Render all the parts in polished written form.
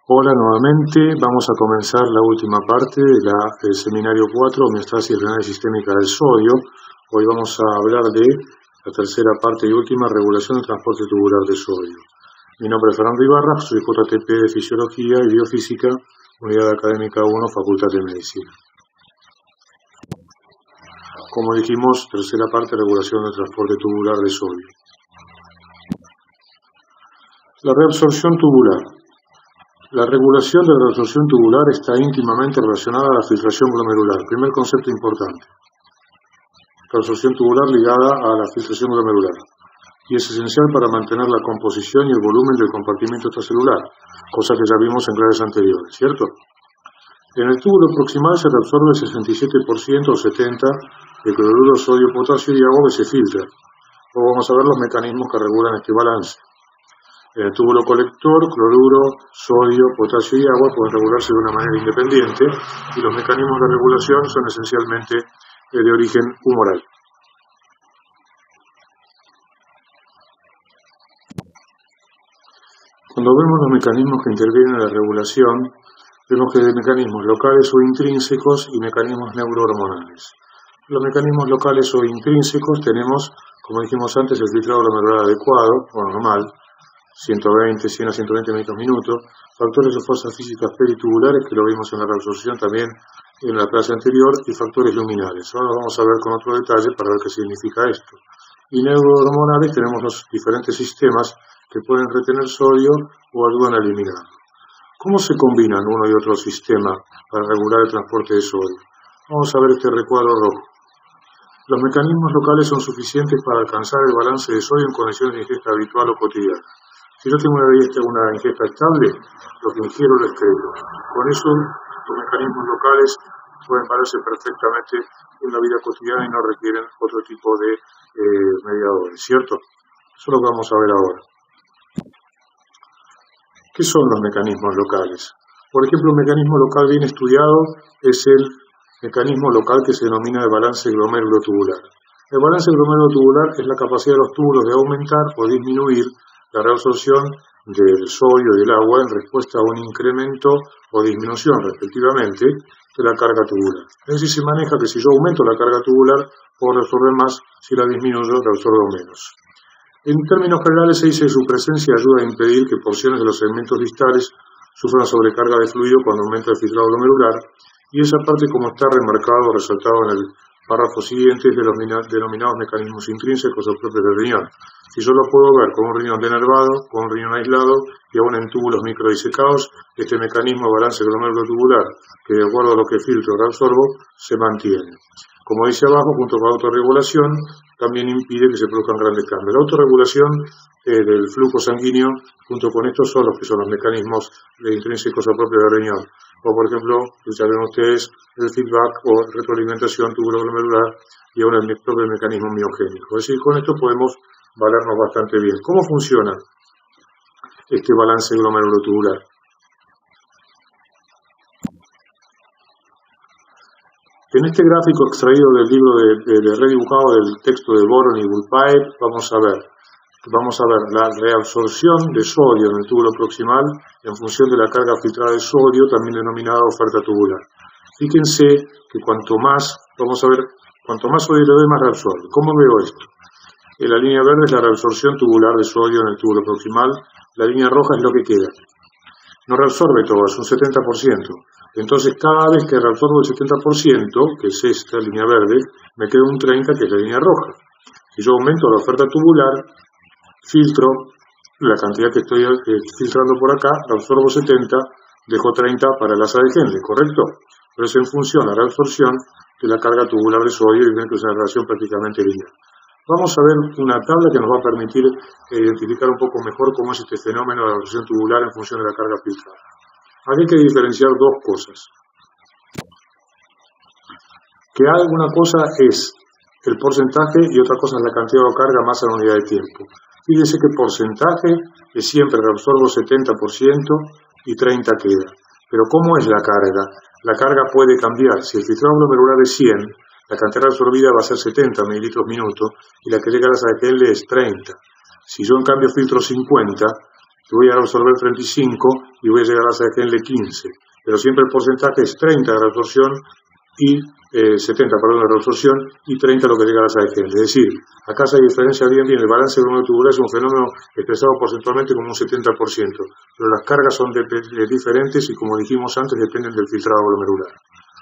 Hola nuevamente, vamos a comenzar la última parte del seminario 4, homeostasis renal sistémica del sodio. Hoy vamos a hablar de la tercera parte y última, regulación del transporte tubular de sodio. Mi nombre es Fernando Ibarra, soy JTP de Fisiología y Biofísica, Unidad Académica 1, Facultad de Medicina. Como dijimos, tercera parte, regulación del transporte tubular de sodio. La reabsorción tubular. La regulación de la reabsorción tubular está íntimamente relacionada a la filtración glomerular. Primer concepto importante. Reabsorción tubular ligada a la filtración glomerular. Y es esencial para mantener la composición y el volumen del compartimiento extracelular, cosa que ya vimos en clases anteriores, ¿cierto? En el túbulo proximal se reabsorbe el 67% o 70% de cloruro, sodio, potasio y agua que se filtra. Luego vamos a ver los mecanismos que regulan este balance. En el túbulo colector, cloruro, sodio, potasio y agua pueden regularse de una manera independiente y los mecanismos de regulación son esencialmente de origen humoral. Cuando vemos los mecanismos que intervienen en la regulación, vemos que hay mecanismos locales o intrínsecos y mecanismos neurohormonales. Los mecanismos locales o intrínsecos tenemos, como dijimos antes, el filtrado glomerular adecuado o normal, 100 a 120 metros minutos, factores de fuerzas físicas peritubulares, que lo vimos en la reabsorción también en la clase anterior, y factores luminales. Ahora vamos a ver con otro detalle para ver qué significa esto. Y neurohormonales tenemos los diferentes sistemas que pueden retener sodio o ayudan a eliminarlo. ¿Cómo se combinan uno y otro sistema para regular el transporte de sodio? Vamos a ver este recuadro rojo. Los mecanismos locales son suficientes para alcanzar el balance de sodio en condiciones de ingesta habitual o cotidiana. Si yo tengo una ingesta estable, lo que ingiero lo excreto. Con eso, los mecanismos locales pueden valerse perfectamente en la vida cotidiana y no requieren otro tipo de mediadores, ¿cierto? Eso es lo que vamos a ver ahora. ¿Qué son los mecanismos locales? Por ejemplo, un mecanismo local bien estudiado es el mecanismo local que se denomina de balance glomérulo-tubular. El balance glomérulo-tubular es la capacidad de los túbulos de aumentar o disminuir la reabsorción del sodio y del agua en respuesta a un incremento o disminución, respectivamente, de la carga tubular. Es decir, se maneja que si yo aumento la carga tubular, puedo reabsorber más, si la disminuyo, reabsorbo menos. En términos generales, se dice que su presencia ayuda a impedir que porciones de los segmentos distales sufran sobrecarga de fluido cuando aumenta el filtrado glomerular, y esa parte, como está remarcado o resaltado en el párrafo siguiente, es de los denominados mecanismos intrínsecos o propios del riñón. Si yo lo puedo ver con un riñón denervado, con un riñón aislado y aún en túbulos microdisecados, este mecanismo de balance glomérulo-tubular, que de acuerdo a lo que filtro o reabsorbo, se mantiene. Como dice abajo, junto con la autorregulación, también impide que se produzcan grandes cambios. La autorregulación del flujo sanguíneo, junto con estos, son los mecanismos intrínsecos o propios del riñón. O, por ejemplo, ya ven ustedes el feedback o retroalimentación tubulo-glomerular y aún el propio mecanismo miogénico. Es decir, con esto podemos valernos bastante bien. ¿Cómo funciona este balance glomérulo-tubular? En este gráfico extraído del libro redibujado del texto de Boron y Gulpaev, vamos a ver la reabsorción de sodio en el túbulo proximal en función de la carga filtrada de sodio, también denominada oferta tubular. Fíjense que cuanto más sodio le doy, más reabsorbe. ¿Cómo veo esto? La línea verde es la reabsorción tubular de sodio en el túbulo proximal, la línea roja es lo que queda. No reabsorbe todo, es un 70%. Entonces, cada vez que reabsorbo el 70%, que es esta línea verde, me queda un 30%, que es la línea roja. Si yo aumento la oferta tubular, filtro la cantidad que estoy filtrando por acá, reabsorbo 70%, dejo 30% para el asa de Henle, ¿correcto? Pero es en función a la reabsorción de la carga tubular de sodio y ven que es una relación prácticamente lineal. Vamos a ver una tabla que nos va a permitir identificar un poco mejor cómo es este fenómeno de la reabsorción tubular en función de la carga filtrada. Aquí hay que diferenciar dos cosas. Que alguna cosa es el porcentaje y otra cosa es la cantidad de carga más a la unidad de tiempo. Fíjense que porcentaje es siempre reabsorbo 70% y 30% queda. Pero ¿cómo es la carga? La carga puede cambiar. Si el filtrado glomerular es 100, la cantidad absorbida va a ser 70 mililitros minuto y la que llega a la sala de Henle es 30. Si yo en cambio filtro 50, y voy a reabsorber 35 y voy a llegar a la tasa de Henle 15. Pero siempre el porcentaje es 30 de reabsorción y 70, perdón, de reabsorción y 30 lo que llega a la tasa de Henle. Es decir, acá se diferencia bien, el balance glomerulotubular es un fenómeno expresado porcentualmente como un 70%, pero las cargas son diferentes y, como dijimos antes, dependen del filtrado glomerular.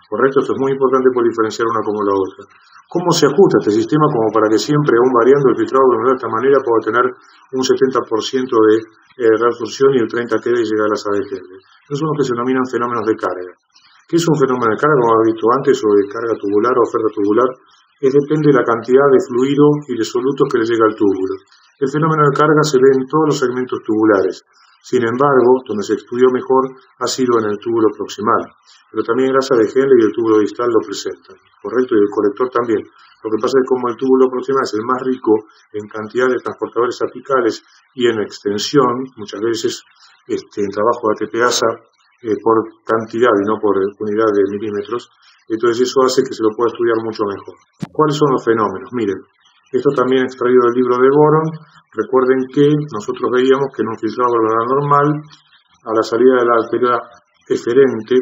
¿Correcto? Esto es muy importante por diferenciar una como la otra. ¿Cómo se ajusta este sistema como para que siempre, aún variando el filtrado glomerular de esta manera, pueda tener un 70% de reabsorción y el 30% que llega a la tasa de Henle? Esos son los que se denominan fenómenos de carga. ¿Qué es un fenómeno de carga, como hemos visto antes, o de carga tubular o oferta tubular? Depende de la cantidad de fluido y de solutos que le llega al túbulo. El fenómeno de carga se ve en todos los segmentos tubulares. Sin embargo, donde se estudió mejor ha sido en el túbulo proximal. Pero también la tasa de Henle y el túbulo distal lo presentan, ¿correcto? Y el colector también. Lo que pasa es que como el túbulo proximal es el más rico en cantidad de transportadores apicales y en extensión, muchas veces en trabajo de ATPasa, por cantidad y no por unidad de milímetros, entonces eso hace que se lo pueda estudiar mucho mejor. ¿Cuáles son los fenómenos? Miren, esto también extraído del libro de Boron. Recuerden que nosotros veíamos que en un filtrado glomerular normal, a la salida de la arteria eferente,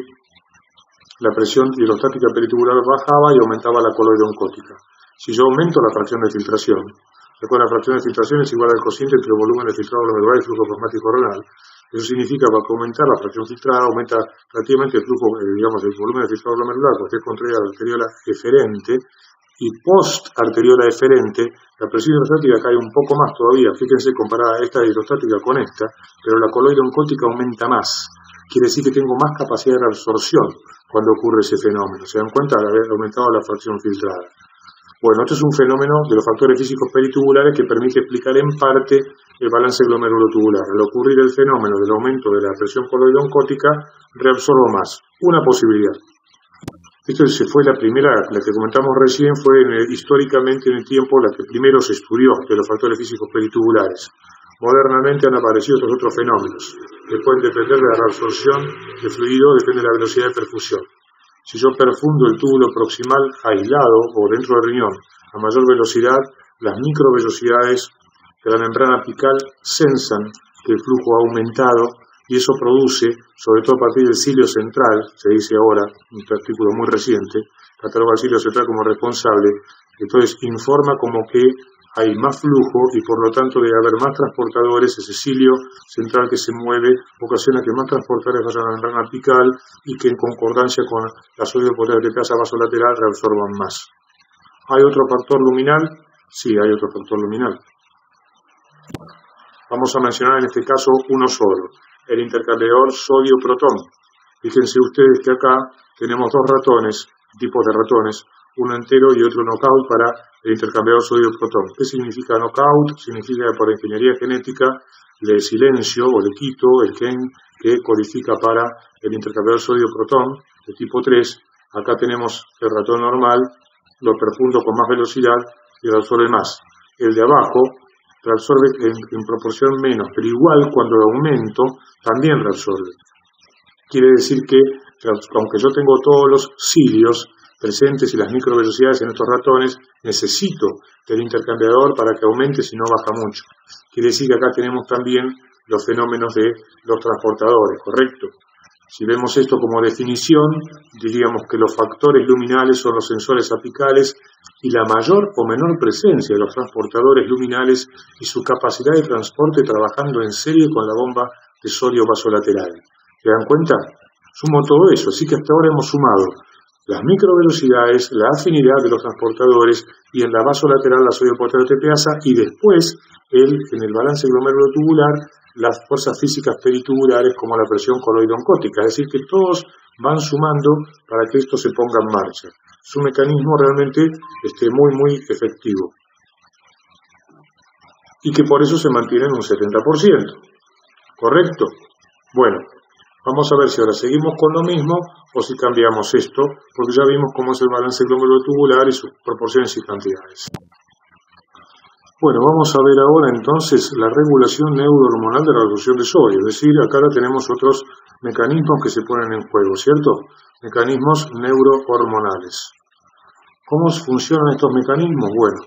la presión hidrostática peritubular bajaba y aumentaba la coloide oncótica. Si yo aumento la fracción de filtración, recuerden, la fracción de filtración es igual al cociente entre el volumen de filtrado glomerular y el flujo plasmático renal. Eso significa que al aumentar la fracción filtrada, aumenta relativamente el flujo, el volumen de filtrado glomerular, porque es contrario a la arteriola eferente, y post-arteriola eferente, la presión hidrostática cae un poco más todavía, fíjense, comparada esta hidrostática con esta, pero la coloide oncótica aumenta más. Quiere decir que tengo más capacidad de absorción cuando ocurre ese fenómeno. ¿Se dan cuenta de haber aumentado la fracción filtrada? Bueno, esto es un fenómeno de los factores físicos peritubulares que permite explicar en parte el balance glomerulotubular. Al ocurrir el fenómeno del aumento de la presión coloide oncótica, reabsorbo más. Una posibilidad. Esto fue la primera, la que comentamos recién, fue históricamente en el tiempo la que primero se estudió de los factores físicos peritubulares. Modernamente han aparecido estos otros fenómenos, que pueden depender de la reabsorción de fluido, depende de la velocidad de perfusión. Si yo perfundo el túbulo proximal aislado o dentro del riñón a mayor velocidad, las microvellosidades de la membrana apical sensan que el flujo ha aumentado y eso produce, sobre todo a partir del cilio central, se dice ahora, un artículo muy reciente, cataloga el cilio central como responsable, entonces informa como que hay más flujo y por lo tanto debe haber más transportadores. Ese cilio central que se mueve ocasiona que más transportadores vayan a la membrana apical y que en concordancia con la sólido-potente ATPasa vasolateral reabsorban más. ¿Hay otro factor luminal? Sí, hay otro factor luminal. Vamos a mencionar en este caso uno solo, el intercambiador sodio-protón. Fíjense ustedes que acá tenemos dos ratones, tipos de ratones, uno entero y otro knockout para el intercambiador sodio-protón. ¿Qué significa knockout? Significa que por ingeniería genética le silencio o le quito el gen que codifica para el intercambiador sodio-protón de tipo 3. Acá tenemos el ratón normal, lo perfundo con más velocidad y reabsorbe más. El de abajo reabsorbe en proporción menos, pero igual cuando lo aumento también reabsorbe. Quiere decir que, aunque yo tengo todos los cilios presentes y las microvelocidades en estos ratones, necesito del intercambiador para que aumente si no baja mucho. Quiere decir que acá tenemos también los fenómenos de los transportadores, ¿correcto? Si vemos esto como definición, diríamos que los factores luminales son los sensores apicales y la mayor o menor presencia de los transportadores luminales y su capacidad de transporte trabajando en serie con la bomba de sodio vasolateral. ¿Se dan cuenta? Sumo todo eso, así que hasta ahora hemos sumado las microvelocidades, la afinidad de los transportadores y en la vasolateral la sodio-potente ATPasa y después en el balance glomerulotubular las fuerzas físicas peritubulares como la presión coloide-oncótica, es decir que todos van sumando para que esto se ponga en marcha. Es un mecanismo realmente muy efectivo y que por eso se mantiene en un 70%, ¿correcto? Bueno, vamos a ver si ahora seguimos con lo mismo o si cambiamos esto, porque ya vimos cómo es el balance glomerulotubular y sus proporciones y cantidades. Bueno, vamos a ver ahora entonces la regulación neurohormonal de la reducción de sodio, es decir, acá tenemos otros mecanismos que se ponen en juego, ¿cierto? Mecanismos neurohormonales. ¿Cómo funcionan estos mecanismos? Bueno,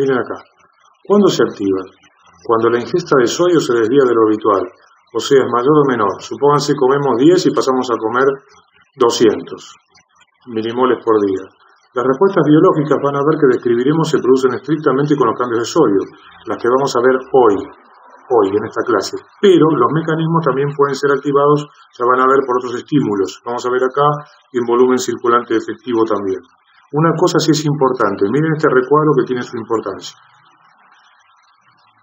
miren acá. ¿Cuándo se activan? Cuando la ingesta de sodio se desvía de lo habitual. O sea, es mayor o menor. Supónganse comemos 10 y pasamos a comer 200 milimoles por día. Las respuestas biológicas van a ver que describiremos se producen estrictamente con los cambios de sodio, las que vamos a ver hoy en esta clase. Pero los mecanismos también pueden ser activados, ya van a ver por otros estímulos. Vamos a ver acá y en volumen circulante efectivo también. Una cosa sí es importante, miren este recuadro que tiene su importancia.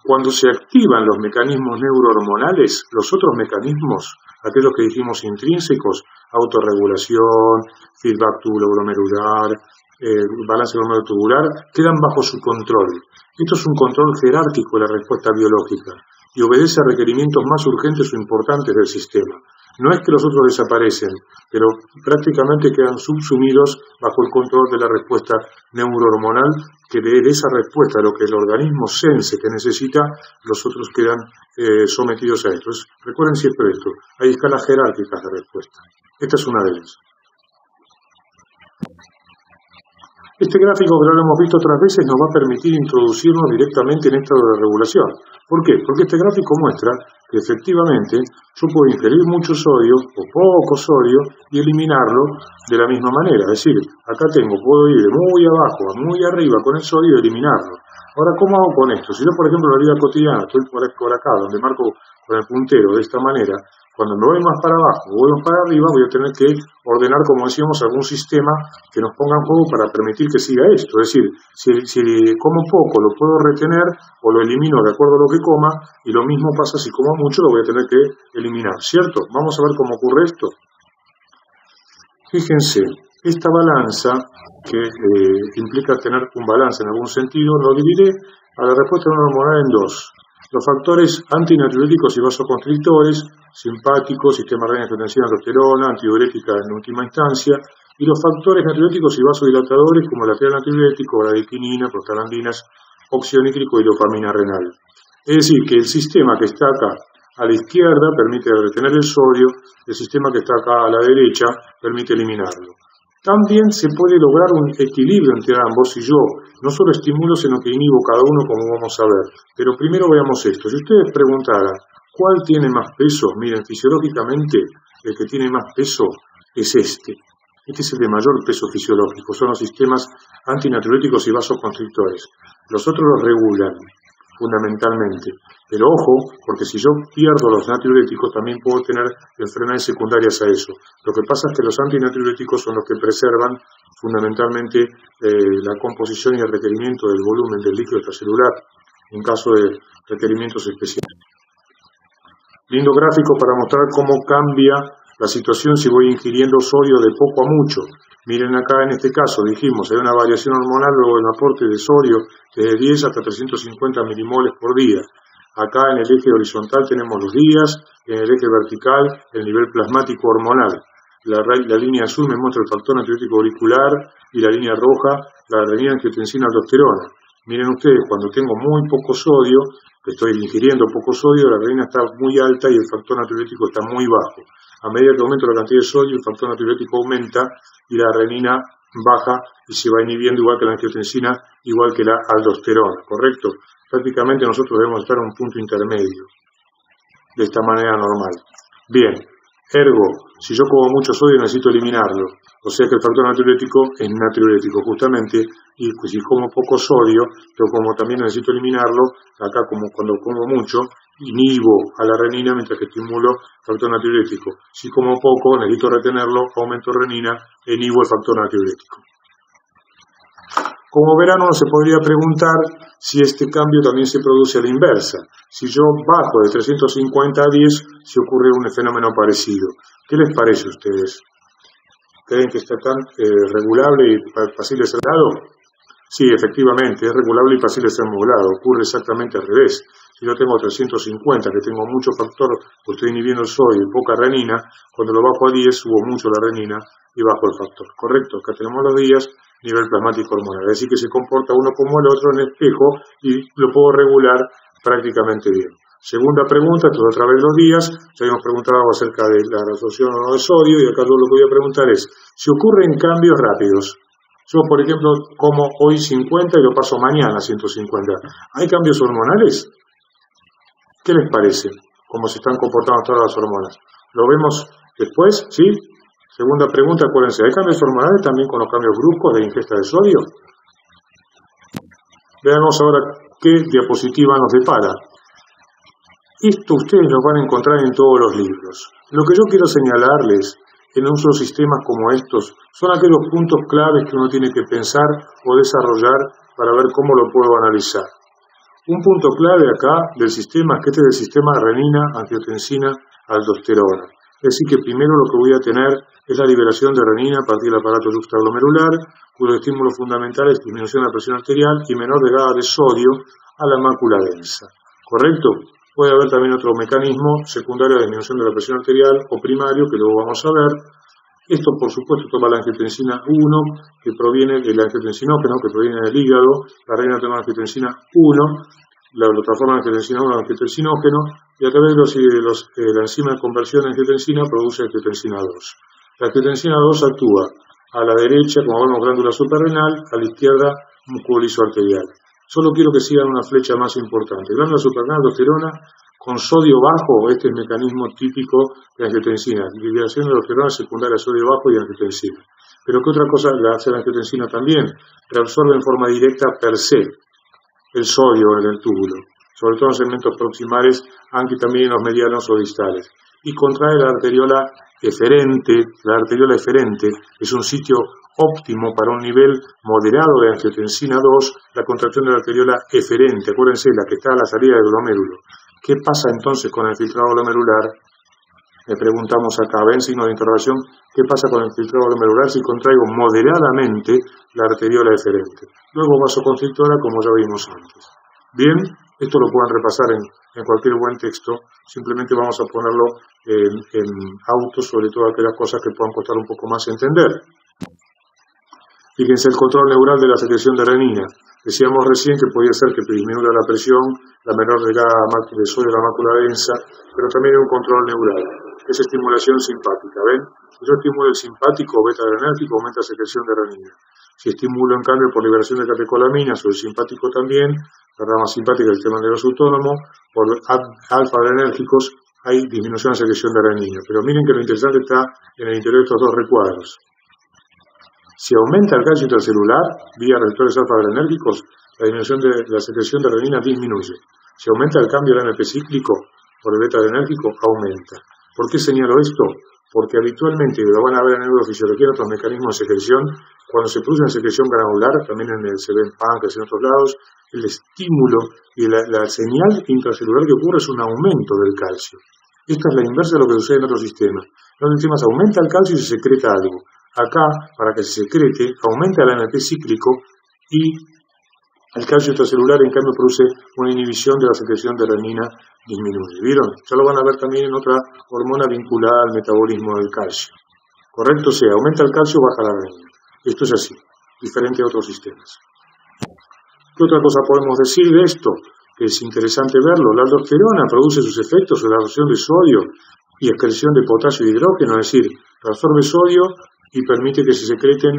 Cuando se activan los mecanismos neurohormonales, los otros mecanismos, aquellos que dijimos intrínsecos, autorregulación, feedback tubulo-glomerular, balance glomerular-tubular, quedan bajo su control. Esto es un control jerárquico de la respuesta biológica y obedece a requerimientos más urgentes o importantes del sistema. No es que los otros desaparecen, pero prácticamente quedan subsumidos bajo el control de la respuesta neurohormonal, que de esa respuesta, lo que el organismo sense que necesita, los otros quedan sometidos a esto. Recuerden siempre esto, hay escalas jerárquicas de respuesta. Esta es una de ellas. Este gráfico, que lo hemos visto otras veces, nos va a permitir introducirnos directamente en estado de regulación. ¿Por qué? Porque este gráfico muestra que efectivamente yo puedo ingerir mucho sodio o poco sodio y eliminarlo de la misma manera. Es decir, acá puedo ir de muy abajo a muy arriba con el sodio y eliminarlo. Ahora, ¿cómo hago con esto? Si yo, por ejemplo, en la vida cotidiana estoy por acá, donde marco con el puntero de esta manera, cuando me voy más para abajo o voy más para arriba, voy a tener que ordenar, como decíamos, algún sistema que nos ponga en juego para permitir que siga esto. Es decir, si como poco lo puedo retener o lo elimino de acuerdo a lo que coma, y lo mismo pasa si como mucho, lo voy a tener que eliminar, ¿cierto? Vamos a ver cómo ocurre esto. Fíjense, esta balanza, que implica tener un balance en algún sentido, lo dividiré a la respuesta neurohormonal en dos. Los factores antinatriuréticos y vasoconstrictores, simpáticos, sistema renina-angiotensina, aldosterona, antidiurética en última instancia, y los factores natriuréticos y vasodilatadores como el lateral natriurético, bradykinin, prostaglandinas, óxido nítrico y dopamina renal. Es decir, que el sistema que está acá a la izquierda permite retener el sodio, el sistema que está acá a la derecha permite eliminarlo. También se puede lograr un equilibrio entre ambos si yo no solo estimulo, sino que inhibo cada uno, como vamos a ver. Pero primero veamos esto. Si ustedes preguntaran cuál tiene más peso, miren, fisiológicamente el que tiene más peso es este. Este es el de mayor peso fisiológico, son los sistemas antinatriuréticos y vasoconstrictores. Los otros los regulan fundamentalmente. Pero ojo, porque si yo pierdo los natriuréticos también puedo tener enfermedades secundarias a eso. Lo que pasa es que los antinatriuréticos son los que preservan fundamentalmente la composición y el requerimiento del volumen del líquido extracelular en caso de requerimientos especiales. Lindo gráfico para mostrar cómo cambia la situación si voy ingiriendo sodio de poco a mucho. Miren acá en este caso, dijimos, hay una variación hormonal luego del aporte de sodio de 10 hasta 350 milimoles por día. Acá en el eje horizontal tenemos los días, en el eje vertical el nivel plasmático hormonal. La línea azul me muestra el factor natriurético auricular y la línea roja la renina-angiotensina-aldosterona. Miren ustedes, cuando tengo muy poco sodio, que estoy ingiriendo poco sodio, la renina está muy alta y el factor natriurético está muy bajo. A medida que aumento la cantidad de sodio, el factor natriurético aumenta y la renina baja y se va inhibiendo igual que la angiotensina, igual que la aldosterona, ¿correcto? Prácticamente nosotros debemos estar en un punto intermedio, de esta manera normal. Bien, ergo, si yo como mucho sodio necesito eliminarlo, o sea que el factor natriurético es natriurético justamente, y si como poco sodio, pero como también necesito eliminarlo, acá como cuando como mucho, inhibo a la renina mientras que estimulo el factor natriurético. Si como poco, necesito retenerlo, aumento renina, inhibo el factor natriurético. Como verán, uno se podría preguntar si este cambio también se produce a la inversa. Si yo bajo de 350 a 10, si ocurre un fenómeno parecido. ¿Qué les parece a ustedes? ¿Creen que está tan regulable y fácil de ser dado? Sí, efectivamente, es regulable y fácil de ser modulado. Ocurre exactamente al revés. Si yo tengo 350, que tengo mucho factor, pues estoy inhibiendo el sodio y poca renina, cuando lo bajo a 10 subo mucho la renina y bajo el factor. ¿Correcto? Acá tenemos los días, nivel plasmático hormonal. Es decir, que se comporta uno como el otro en espejo y lo puedo regular prácticamente bien. Segunda pregunta, esto otra vez los días, ya habíamos preguntado acerca de la absorción o no de sodio, y acá yo lo que voy a preguntar es, si ocurren cambios rápidos, yo por ejemplo como hoy 50 y lo paso mañana a 150, ¿hay cambios hormonales? ¿Qué les parece? cómo se están comportando todas las hormonas. Lo vemos después, ¿sí? Segunda pregunta, acuérdense, ¿hay cambios hormonales también con los cambios bruscos de ingesta de sodio? Veamos ahora qué diapositiva nos depara. Esto ustedes lo van a encontrar en todos los libros. Lo que yo quiero señalarles en usos sistemas como estos son aquellos puntos claves que uno tiene que pensar o desarrollar para ver cómo lo puedo analizar. Un punto clave acá del sistema es que este es el sistema renina, angiotensina, aldosterona. Es decir, que primero lo que voy a tener es la liberación de renina a partir del aparato juxtaglomerular, cuyo estímulo fundamental es disminución de la presión arterial y menor llegada de sodio a la mácula densa. ¿Correcto? Puede haber también otro mecanismo secundario de disminución de la presión arterial o primario, que luego vamos a ver. Esto, por supuesto, toma la angiotensina 1, que proviene del angiotensinógeno, que proviene del hígado. La renina toma la angiotensina 1, lo transforma en angiotensina 1 en angiotensinógeno, y a través de la enzima de conversión de angiotensina produce angiotensina 2. La angiotensina 2 actúa a la derecha, como vemos, glándula suprarrenal, a la izquierda, músculo liso arterial. Solo quiero que sigan una flecha más importante. Glándula suprarrenal, aldosterona, con sodio bajo, este es el mecanismo típico de la angiotensina. Liberación de aldosterona secundaria, sodio bajo y angiotensina. Pero ¿qué otra cosa la hace la angiotensina también? Reabsorbe en forma directa per se el sodio en el túbulo, sobre todo en segmentos proximales, aunque también en los medianos o distales. Y contrae la arteriola eferente. La arteriola eferente es un sitio óptimo para un nivel moderado de angiotensina 2, la contracción de la arteriola eferente. Acuérdense, la que está a la salida del glomérulo. ¿Qué pasa entonces con el filtrado glomerular? Le preguntamos acá, ven signo de interrogación, ¿qué pasa con el filtrado glomerular si contraigo moderadamente la arteriola eferente? Luego vasoconstrictora, como ya vimos antes. Bien, esto lo pueden repasar en cualquier buen texto, simplemente vamos a ponerlo en auto, sobre todo aquellas cosas que puedan costar un poco más entender. Fíjense el control neural de la secreción de renina. Decíamos recién que podía ser que disminuya la presión, la menor llegada de sodio a la mácula densa, pero también hay un control neural. Es estimulación simpática, ¿ven? Si yo estimulo el simpático o beta-adrenérgico, aumenta la secreción de renina. Si estimulo, en cambio, por liberación de catecolaminas o el simpático también, la rama simpática del sistema nervioso autónomo, por alfa-adrenérgicos, hay disminución de la secreción de renina. Pero miren que lo interesante está en el interior de estos dos recuadros. Si aumenta el calcio intracelular vía receptores alfa-adrenérgicos, la disminución de la secreción de renina disminuye. Si aumenta el cambio del AMP cíclico por el beta-adrenérgico, aumenta. ¿Por qué señalo esto? Porque habitualmente, lo van a ver en neurofisiología en otros mecanismos de secreción, cuando se produce una secreción granular, también se ve en páncreas y en otros lados, el estímulo y la señal intracelular que ocurre es un aumento del calcio. Esta es la inversa de lo que sucede en otros sistemas. En otros sistemas aumenta el calcio y se secreta algo. Acá, para que se secrete, aumenta el AMP cíclico y el calcio intracelular, en cambio, produce una inhibición de la secreción de renina, disminuye. ¿Vieron? Ya lo van a ver también en otra hormona vinculada al metabolismo del calcio. ¿Correcto? O sea, aumenta el calcio, baja la renina. Esto es así, diferente a otros sistemas. ¿Qué otra cosa podemos decir de esto? Que es interesante verlo. La aldosterona produce sus efectos sobre la absorción de sodio y excreción de potasio y hidrógeno, es decir, absorbe sodio y permite que se secreten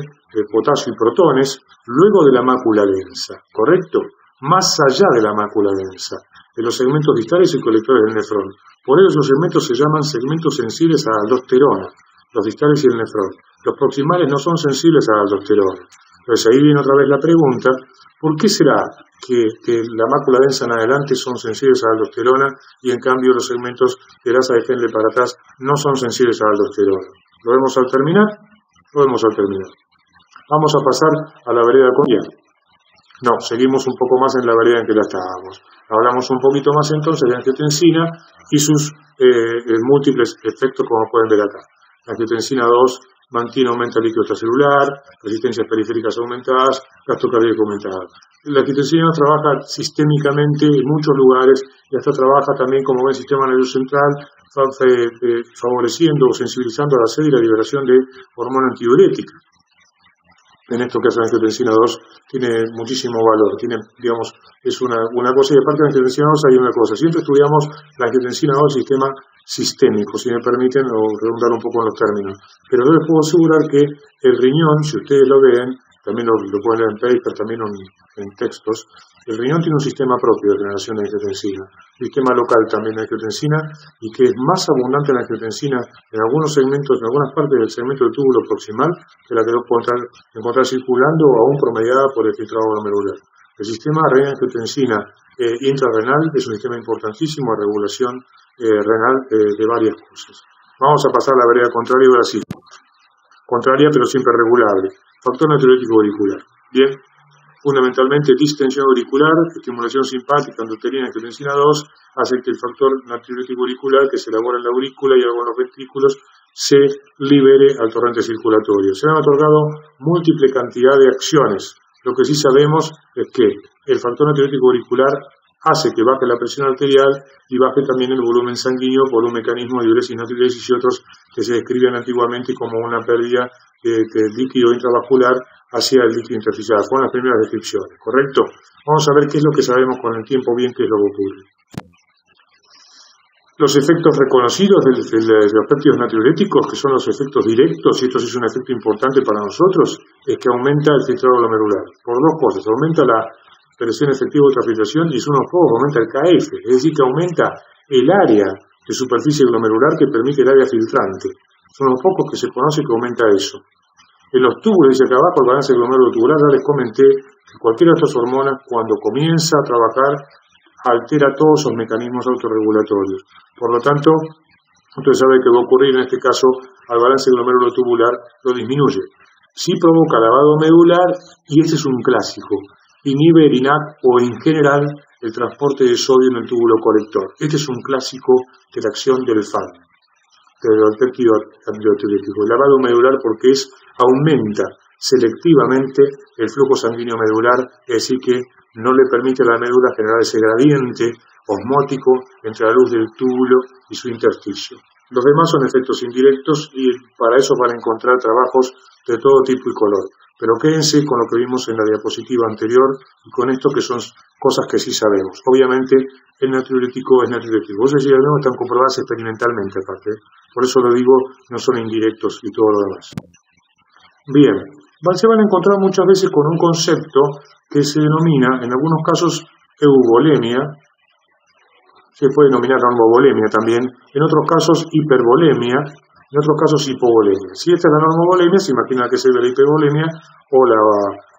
potasio y protones luego de la mácula densa, ¿correcto? Más allá de la mácula densa, de los segmentos distales y colectores del nefrón. Por eso esos segmentos se llaman segmentos sensibles a la aldosterona, los distales y el nefrón. Los proximales no son sensibles a la aldosterona. Entonces ahí viene otra vez la pregunta, ¿por qué será que la mácula densa en adelante son sensibles a la aldosterona y en cambio los segmentos de grasa de Henle para atrás no son sensibles a la aldosterona? ¿Lo vemos al terminar? Lo vemos al terminar. Vamos a pasar a la vereda coña. No, seguimos un poco más en la vereda en que la estábamos. Hablamos un poquito más entonces de angiotensina y sus múltiples efectos, como pueden ver acá. La angiotensina 2 mantiene, aumenta el líquido extracelular, resistencias periféricas aumentadas, gasto cardíaco aumentado. La angiotensina trabaja sistémicamente en muchos lugares y hasta trabaja también, como ven, sistema nervioso central, favoreciendo o sensibilizando a la sed y la liberación de hormona antidiurética. En esto que hace la angiotensina 2 tiene muchísimo valor, tiene, digamos, es una cosa, y aparte de la angiotensina 2 hay una cosa. Siempre estudiamos la angiotensina 2 sistema sistémico, si me permiten, o redundar un poco en los términos. Pero yo les puedo asegurar que el riñón, si ustedes lo ven, también lo pueden leer en paper, también en textos. El riñón tiene un sistema propio de generación de angiotensina, un sistema local también de angiotensina, y que es más abundante la angiotensina en algunos segmentos, en algunas partes del segmento del túbulo proximal, que la que lo pueden encontrar circulando o aún promediada por el filtrado glomerular. El sistema renina-angiotensina intrarrenal es un sistema importantísimo de regulación renal de varias cosas. Vamos a pasar a la vereda contraria ahora sí. Contraria pero siempre regulable. Factor natriurético auricular. Bien, fundamentalmente distensión auricular, estimulación simpática, endotelina, angiotensina 2, hace que el factor natriurético auricular que se elabora en la aurícula y algo en los ventrículos se libere al torrente circulatorio. Se han otorgado múltiple cantidad de acciones. Lo que sí sabemos es que el factor natriurético auricular hace que baje la presión arterial y baje también el volumen sanguíneo por un mecanismo de diuresis natriuresis y otros que se describían antiguamente como una pérdida de líquido intravascular hacia el líquido intersticial. Fueron las primeras descripciones, ¿correcto? Vamos a ver qué es lo que sabemos con el tiempo bien qué es lo que ocurre. Los efectos reconocidos de los péptidos natriuréticos, que son los efectos directos, y esto sí es un efecto importante para nosotros, es que aumenta el filtrado glomerular. Por dos cosas, aumenta la presión efectiva de ultrafiltración y es uno de los pocos que aumenta el KF, es decir, que aumenta el área de superficie glomerular que permite el área filtrante. Son los pocos que se conoce que aumenta eso. En los túbulos, dice acá abajo, el balance glomérulo tubular, ya les comenté que cualquiera de estas hormonas, cuando comienza a trabajar, altera todos esos mecanismos autorregulatorios. Por lo tanto, usted sabe que va a ocurrir en este caso al balance glomérulo tubular, lo disminuye. Sí provoca lavado medular y ese es un clásico. Inhibe el INAC o en general el transporte de sodio en el túbulo colector. Este es un clásico de la acción del FAN, del péptido natriurético. El lavado medular porque aumenta selectivamente el flujo sanguíneo medular, es decir que no le permite a la médula generar ese gradiente osmótico entre la luz del túbulo y su intersticio. Los demás son efectos indirectos y para eso van a encontrar trabajos de todo tipo y color. Pero quédense con lo que vimos en la diapositiva anterior y con esto que son cosas que sí sabemos. Obviamente el natriurético es natriurético. Vos decís, no están comprobadas experimentalmente aparte. Por eso lo digo, no son indirectos y todo lo demás. Bien, se van a encontrar muchas veces con un concepto que se denomina, en algunos casos, eubolemia, se puede denominar normovolemia también, en otros casos hipervolemia, en otros casos hipovolemia. Si esta es la normovolemia, se imagina que se ve la hipervolemia o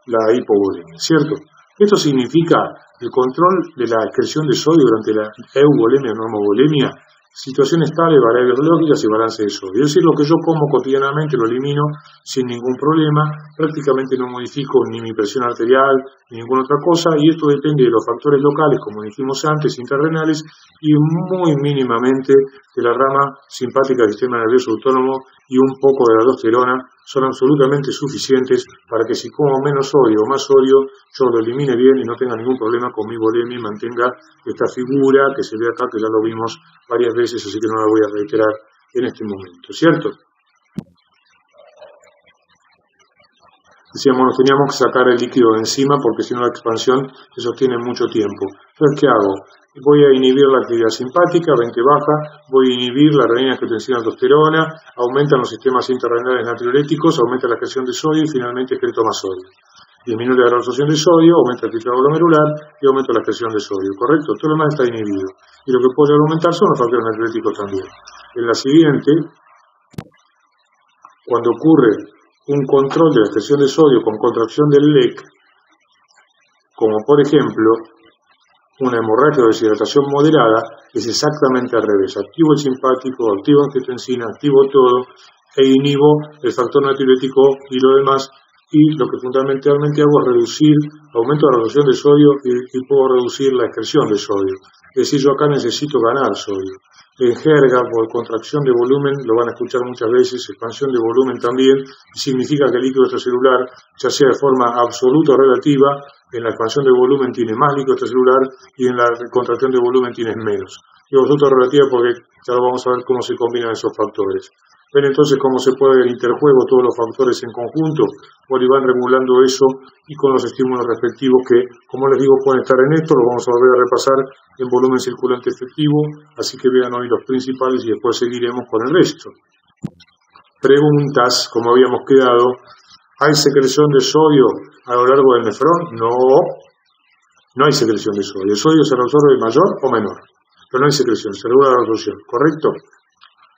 la hipovolemia, ¿cierto? Esto significa el control de la excreción de sodio durante la euvolemia o normovolemia, situación estable, variables lógicas y balance de sodio. Es decir, lo que yo como cotidianamente lo elimino sin ningún problema, prácticamente no modifico ni mi presión arterial ni ninguna otra cosa, y esto depende de los factores locales, como dijimos antes, intrarrenales, y muy mínimamente de la rama simpática del sistema nervioso autónomo y un poco de la aldosterona, son absolutamente suficientes para que si como menos sodio o más sodio, yo lo elimine bien y no tenga ningún problema con mi volemia y mantenga esta figura que se ve acá, que ya lo vimos varias veces, así que no la voy a reiterar en este momento, ¿cierto? Decíamos, nos teníamos que sacar el líquido de encima porque si no la expansión se sostiene mucho tiempo. Entonces, ¿qué hago? Voy a inhibir la actividad simpática, ven que baja, voy a inhibir la renina, angiotensina, aldosterona, aumentan los sistemas intrarrenales natriuréticos, aumenta la excreción de sodio y finalmente excreto más sodio. Disminuye la absorción de sodio, aumenta el filtrado glomerular y aumenta la excreción de sodio, ¿correcto? Todo lo demás está inhibido. Y lo que puede aumentar son los factores natriuréticos también. En la siguiente, cuando ocurre un control de la excreción de sodio con contracción del LEC, como por ejemplo una hemorragia o deshidratación moderada, es exactamente al revés. Activo el simpático, activo angiotensina, activo todo e inhibo el factor natriurético y lo demás. Y lo que fundamentalmente hago es reducir, aumento la absorción de sodio y puedo reducir la excreción de sodio. Es decir, yo acá necesito ganar sodio. En jerga, por contracción de volumen, lo van a escuchar muchas veces, expansión de volumen también, y significa que el líquido extracelular, ya sea de forma absoluta o relativa, en la expansión de volumen tiene más líquido extracelular y en la contracción de volumen tienes menos. Digo absoluta o relativa porque ya lo vamos a ver cómo se combinan esos factores. Ven entonces cómo se puede el interjuego, todos los factores en conjunto, y van regulando eso y con los estímulos respectivos que, como les digo, pueden estar en esto, lo vamos a volver a repasar en volumen circulante efectivo, así que vean hoy los principales y después seguiremos con el resto. Preguntas, como habíamos quedado, ¿Hay secreción de sodio a lo largo del nefrón? No hay secreción de sodio. El sodio se reabsorbe mayor o menor, pero no hay secreción, se regula la absorción, ¿correcto?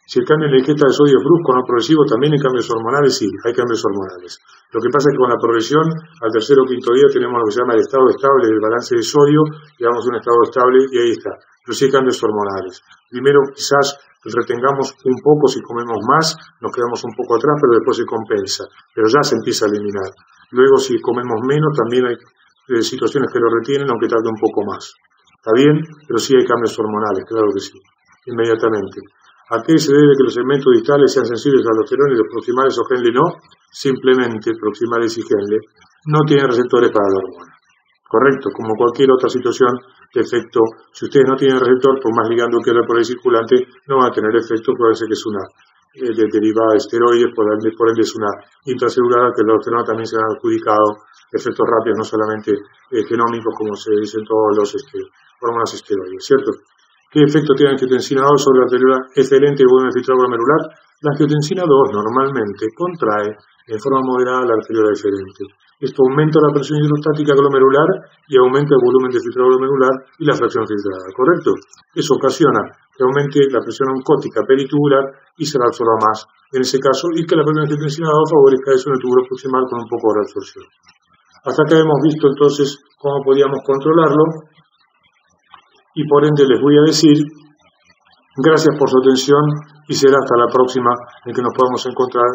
Si el cambio en la ingesta de sodio es brusco o no progresivo, también hay cambios hormonales, sí, hay cambios hormonales. Lo que pasa es que con la progresión, al tercer o quinto día tenemos lo que se llama el estado estable del balance de sodio, llegamos a un estado estable y ahí está. Pero sí hay cambios hormonales. Primero quizás retengamos un poco si comemos más, nos quedamos un poco atrás, pero después se compensa, pero ya se empieza a eliminar. Luego si comemos menos, también hay situaciones que lo retienen, aunque tarde un poco más. ¿Está bien? Pero sí hay cambios hormonales, claro que sí, inmediatamente. ¿A qué se debe que los segmentos distales sean sensibles a aldosterona y los proximales o Henle no? Simplemente proximales y Henle no tienen receptores para la hormona. Correcto, como cualquier otra situación de efecto, si ustedes no tienen receptor, por más ligando que haya por el circulante, no va a tener efecto, puede ser que es una derivada de esteroides, por ende es una intracelular, que la aldosterona también se han adjudicado efectos rápidos, no solamente genómicos, como se dicen todos los hormonas esteroides, ¿cierto? ¿Qué efecto tiene la angiotensina 2 sobre la arteriola excelente y volumen filtrado glomerular? La angiotensina 2 normalmente contrae en forma moderada la arteriola excelente. Esto aumenta la presión hidrostática glomerular y aumenta el volumen de filtrado glomerular y la fracción filtrada, ¿correcto? Eso ocasiona que aumente la presión oncótica peritubular y se reabsorba más en ese caso, y que la propia angiotensina 2 favorezca eso en el túbulo proximal con un poco de reabsorción. Hasta acá hemos visto entonces cómo podíamos controlarlo. Y por ende les voy a decir, gracias por su atención y será hasta la próxima en que nos podamos encontrar.